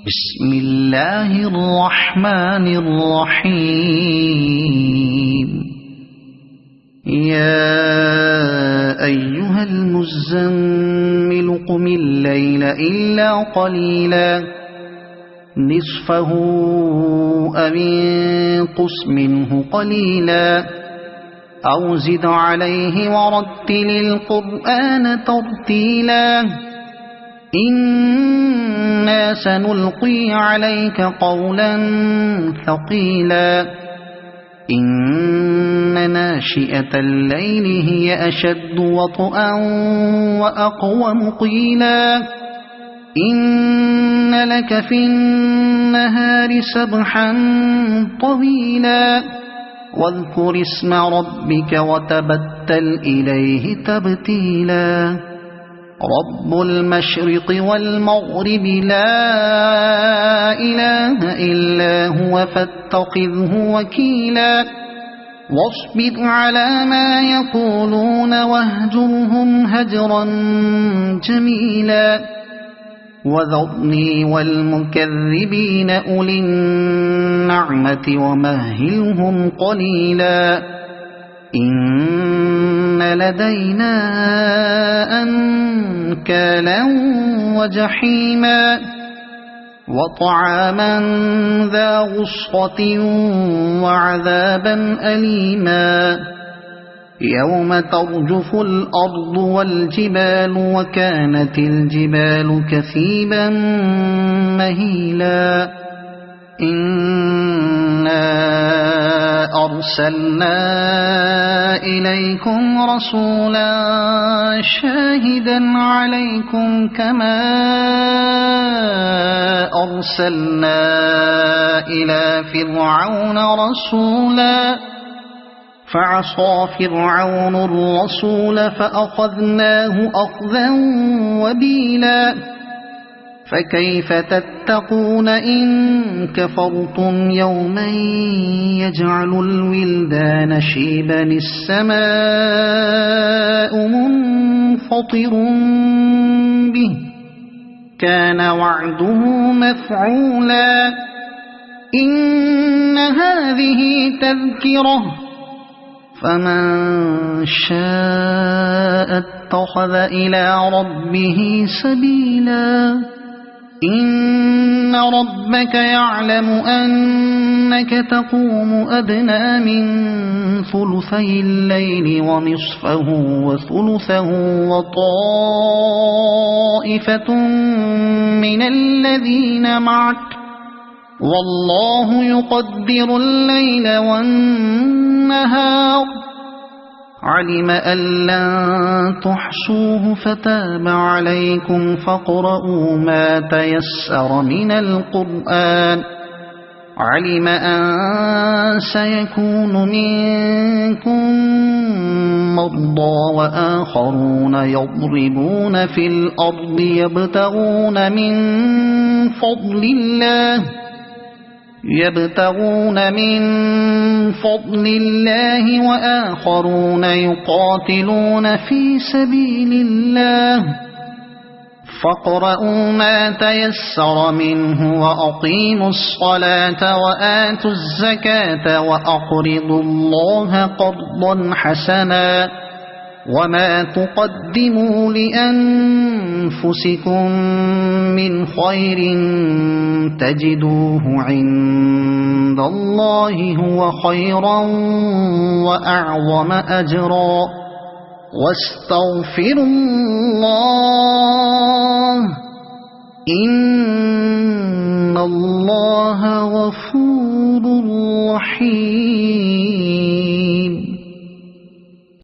بسم الله الرحمن الرحيم. يا أيها المزمل قم الليل إلا قليلا نصفه أو انقص منه قليلا أو زد عليه ورتل القرآن ترتيلا إنا سنلقي عليك قولا ثقيلا إن ناشئة الليل هي أشد وطئا وأقوم قيلا إن لك في النهار سبحا طويلا واذكر اسم ربك وتبتل إليه تبتيلا رب المشرق والمغرب لا إله إلا هو فاتخذه وكيلا واصبر على ما يقولون واهجرهم هجرا جميلا وذرني والمكذبين أولي النعمة ومهلهم قليلا إن لدينا أنكالا وجحيما وطعاما ذا غصة وعذابا أليما يوم ترجف الأرض والجبال وكانت الجبال كثيبا مهيلا إنا أرسلنا إليكم رسولا شاهدا عليكم كما أرسلنا إلى فرعون رسولا فعصى فرعون الرسول فأخذناه أخذا وبيلا فكيف تتقون إن كفرتم يوما يجعل الولدان شيبا السماء منفطر به كان وعده مفعولا إن هذه تذكرة فمن شاء اتخذ إلى ربه سبيلا إن ربك يعلم أنك تقوم أدنى من ثلثي الليل ونصفه وثلثه وطائفة من الذين معك والله يقدر الليل والنهار علم أن لن تحصوه فتاب عليكم فاقرؤوا ما تيسر من القرآن علم أن سيكون منكم مرضى وآخرون يضربون في الأرض يبتغون من فضل الله وآخرون يقاتلون في سبيل الله فاقرؤوا ما تيسر منه وأقيموا الصلاة وآتوا الزكاة وأقرضوا الله قرضا حسنا وما تقدموا لأنفسكم من خير تجدوه عند الله هو خيرا وأعظم أجرا واستغفروا الله إن الله غفور رحيم.